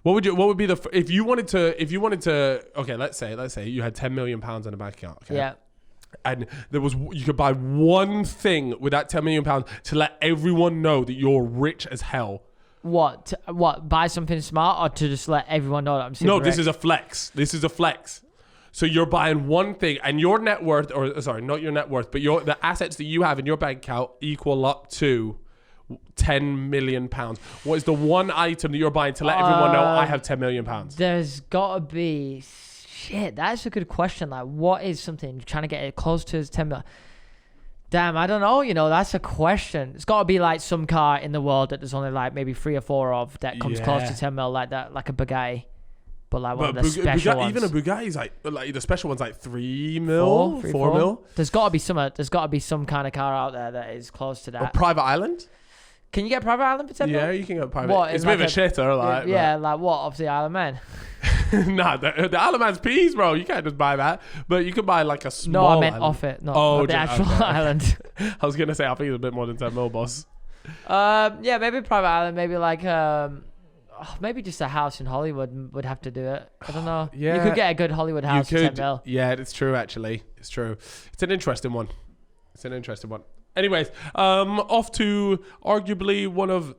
What would be if you wanted to, okay, let's say you had 10 million pounds in a bank account. Okay? Yeah. And you could buy one thing with that 10 million pounds to let everyone know that you're rich as hell. What? Buy something smart or to just let everyone know that I'm super No, rich? this is a flex. So you're buying one thing, and your net worth, or sorry, not your net worth, but the assets that you have in your bank account equal up to 10 million pounds. What is the one item that you're buying to let everyone know I have 10 million pounds? There's got to be... Shit, that's a good question. Like, what is something you're trying to get it close to 10 million? Damn, I don't know. That's a question. It's got to be like some car in the world that there's only like maybe 3 or 4 of that comes close to 10 mil, like that, like a Bugatti. But like one of the special ones. Even a Bugatti's like the special one's like 3 mil, 4 mil. There's got to be some kind of car out there that is close to that. A private island? Can you get a private island for 10 mil? Yeah, you can get a private. What, it's a bit of a shitter, like. Yeah, like what? Off the Isle of Man? Nah, the Isle of Man's peas, bro. You can't just buy that. But you could buy like a small No, I meant island. off it, not the actual island. I was going to say, I think it's a bit more than 10 mil, boss. Yeah, maybe private island. Maybe like... maybe just a house in Hollywood would have to do it. I don't know. Yeah. You could get a good Hollywood house for 10 mil. Yeah, it's true, actually. It's true. It's an interesting one. Anyways, off to arguably one of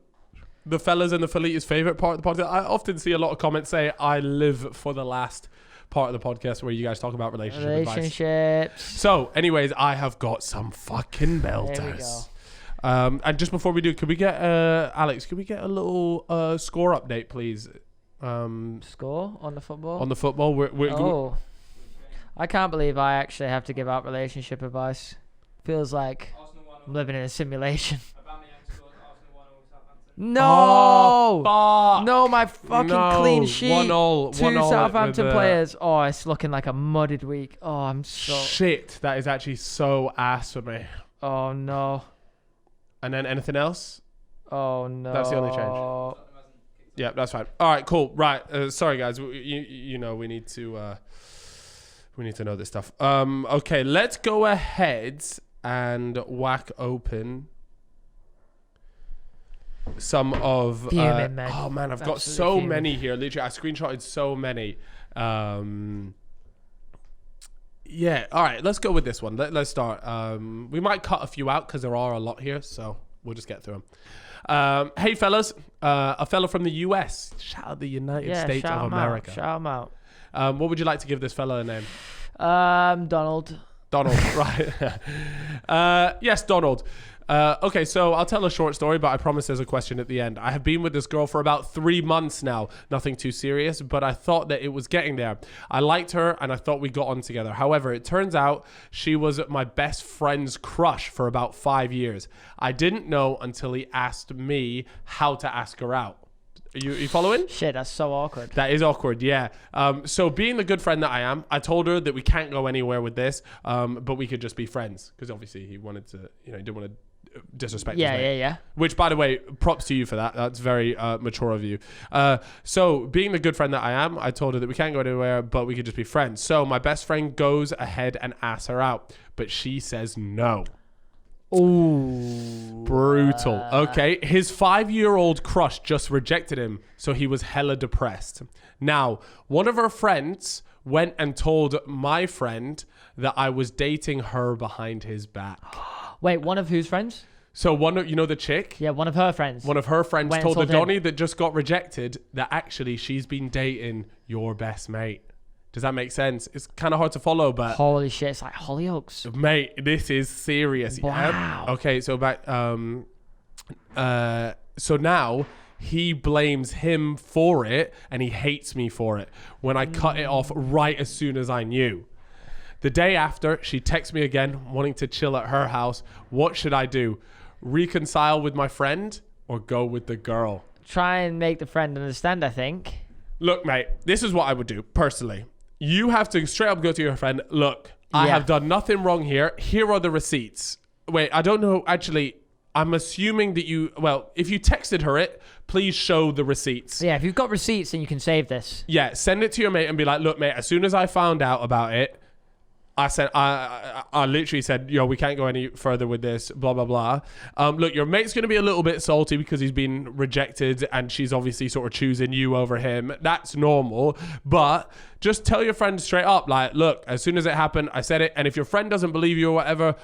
the fellas and the Felita's favorite part of the podcast. I often see a lot of comments say, I live for the last part of the podcast where you guys talk about relationships. So, anyways, I have got some fucking belters. There we go. And just before we do, could we get Alex? Could we get a little score update, please? Score on the football. On the football. I can't believe I actually have to give out relationship advice. Feels like I'm living in a simulation. No, no, my fucking clean sheet. 1-0, 2 Southampton players. Oh, it's looking like a mudded week. Oh, I'm so shit. That is actually so ass for me. Oh no. And then anything else? Oh no. That's the only change. Yeah, that's fine. All right, cool. Right, sorry guys. You know we need to know this stuff. Okay, let's go ahead and whack open some of. Oh man, I've got so many here. Literally, I screenshotted so many. Yeah, all right, let's go with this one. Let's start. We might cut a few out because there are a lot here, so we'll just get through them. Hey, fellas. A fella from the US. Shout out the United States of America. Shout him out. What would you like to give this fella a name? Donald. Donald, right. Yes, Donald. Okay, so I'll tell a short story, but I promise there's a question at the end. I have been with this girl for about 3 months now. Nothing too serious, but I thought that it was getting there. I liked her and I thought we got on together. However, it turns out she was my best friend's crush for about 5 years. I didn't know until he asked me how to ask her out. You following? Shit, that's so awkward. That is awkward, yeah. So being the good friend that I am, I told her that we can't go anywhere with this, but we could just be friends. Because obviously he wanted to, he didn't want to disrespect his mate. Yeah. Which, by the way, props to you for that. That's very mature of you. So being the good friend that I am, I told her that we can't go anywhere, but we could just be friends. So my best friend goes ahead and asks her out, but she says no. Ooh. Brutal. Okay. His 5-year-old crush just rejected him, so he was hella depressed. Now, one of her friends went and told my friend that I was dating her behind his back. Wait, one of whose friends? So one of, the chick? Yeah, one of her friends. One of her friends told the Donnie that just got rejected that actually she's been dating your best mate. Does that make sense? It's kind of hard to follow, but... Holy shit, it's like Hollyoaks. Mate, this is serious. Wow. Yeah? Okay, so back... so now he blames him for it and he hates me for it when I cut it off right as soon as I knew. The day after, she texts me again, wanting to chill at her house. What should I do? Reconcile with my friend or go with the girl? Try and make the friend understand, I think. Look, mate, this is what I would do, personally. You have to straight up go to your friend. Look, I have done nothing wrong here. Here are the receipts. Wait, I don't know. Actually, I'm assuming that if you texted her it, please show the receipts. Yeah, if you've got receipts, then you can save this. Yeah, send it to your mate and be like, look, mate, as soon as I found out about it, I said, I literally said, yo, we can't go any further with this, blah, blah, blah. Look, your mate's going to be a little bit salty because he's been rejected and she's obviously sort of choosing you over him. That's normal. But just tell your friend straight up, like, look, as soon as it happened, I said it. And if your friend doesn't believe you or whatever,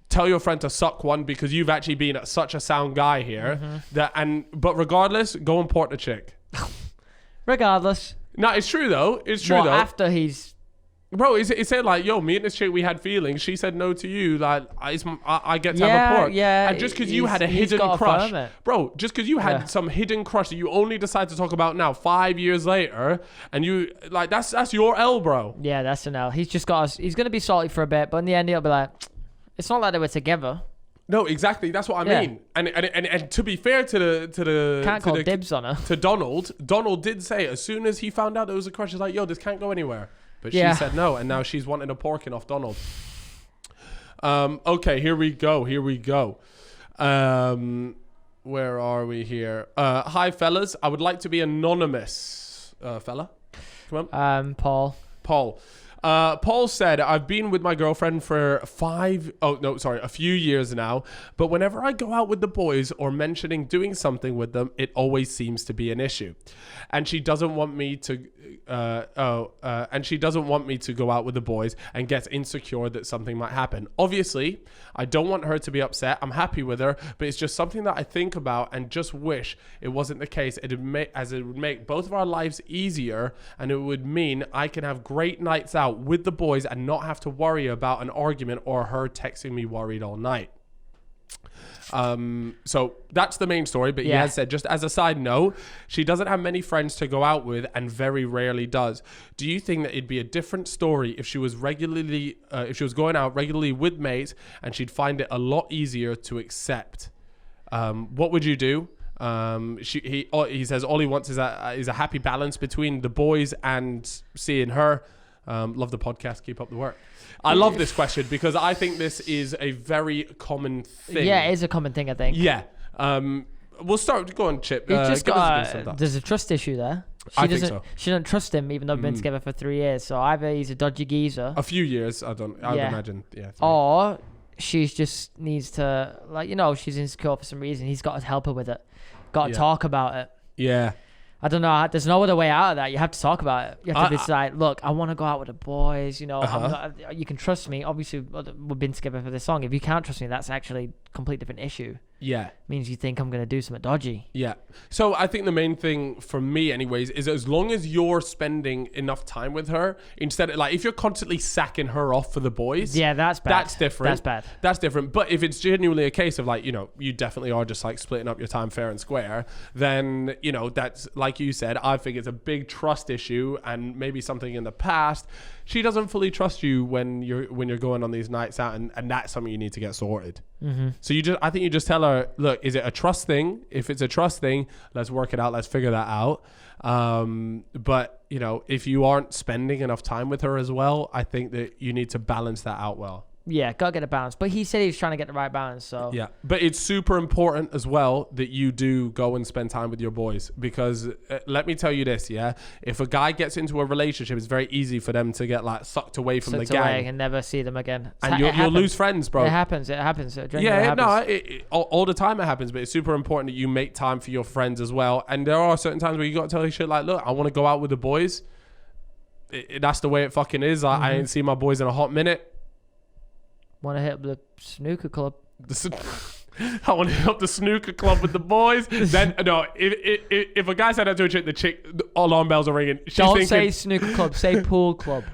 tell your friend to suck one because you've actually been such a sound guy here. But regardless, go and port the chick. Regardless. No, it's true though. It's true though. After he's... Bro, it said like, yo, me and this chick, we had feelings. She said no to you. Like, I get to have a pork. Yeah, and just because you had a hidden crush, bro, just because you had some hidden crush that you only decide to talk about now, 5 years later, and you like that's your L, bro. Yeah, that's an L. He's just got us. He's gonna be salty for a bit, but in the end, he'll be like, it's not like they were together. No, exactly. That's what I mean. And to be fair to the can't call dibs on her. To Donald did say as soon as he found out there was a crush, he's like, yo, this can't go anywhere. But she said no, and now she's wanting a porking off Donald. Okay, here we go. Where are we here? Hi, fellas. I would like to be anonymous. Fella? Come on. Paul. Paul said, I've been with my girlfriend for a few years now, but whenever I go out with the boys or mentioning doing something with them, it always seems to be an issue. And she doesn't want me to go out with the boys and gets insecure that something might happen. Obviously, I don't want her to be upset. I'm happy with her, but it's just something that I think about and just wish it wasn't the case. It would make both of our lives easier, and it would mean I can have great nights out with the boys and not have to worry about an argument or her texting me worried all night. So that's the main story, but he has said, just as a side note, she doesn't have many friends to go out with and very rarely does. Do you think that it'd be a different story if she was going out regularly with mates and she'd find it a lot easier to accept? What would you do? He says all he wants is a happy balance between the boys and seeing her. Love the podcast. Keep up the work. I love this question because I think this is a very common thing. Yeah, it is a common thing, I think. Yeah. We'll start. Go on, Chip. There's a trust issue there. I think so. She doesn't trust him, even though they've been together for 3 years. So either he's a dodgy geezer. A few years, I would imagine. Yeah. 3. Or she just needs to, she's insecure for some reason. He's got to help her with it. Got to talk about it. Yeah. I don't know. There's no other way out of that. You have to talk about it. You have to decide, look, I want to go out with the boys. You can trust me. Obviously, we've been together for this long. If you can't trust me, that's actually a complete different issue. Yeah. Means you think I'm going to do something dodgy. Yeah. So I think the main thing for me anyways is as long as you're spending enough time with her, instead of if you're constantly sacking her off for the boys. Yeah, that's bad. That's different. That's bad. That's different. But if it's genuinely a case of you definitely are just splitting up your time fair and square, then, that's like you said, I think it's a big trust issue and maybe something in the past. She doesn't fully trust you when you're going on these nights out, and that's something you need to get sorted. Mm-hmm. So I think you just tell her, look, is it a trust thing? If it's a trust thing, let's work it out. Let's figure that out. But if you aren't spending enough time with her as well, I think that you need to balance that out well. Yeah, gotta get a balance. But he said he was trying to get the right balance, so... Yeah, but it's super important as well that you do go and spend time with your boys, because let me tell you this, yeah? If a guy gets into a relationship, it's very easy for them to get sucked away from the gang. And never see them again. And you'll lose friends, bro. It happens. It happens. All the time it happens, but it's super important that you make time for your friends as well. And there are certain times where you got to tell your shit look, I want to go out with the boys. That's the way it fucking is. I ain't seen my boys in a hot minute. Want to hit up the snooker club? I want to hit up the snooker club with the boys. Then no, if a guy said that to a chick, the alarm bells are ringing. Don't say snooker club. Say pool club.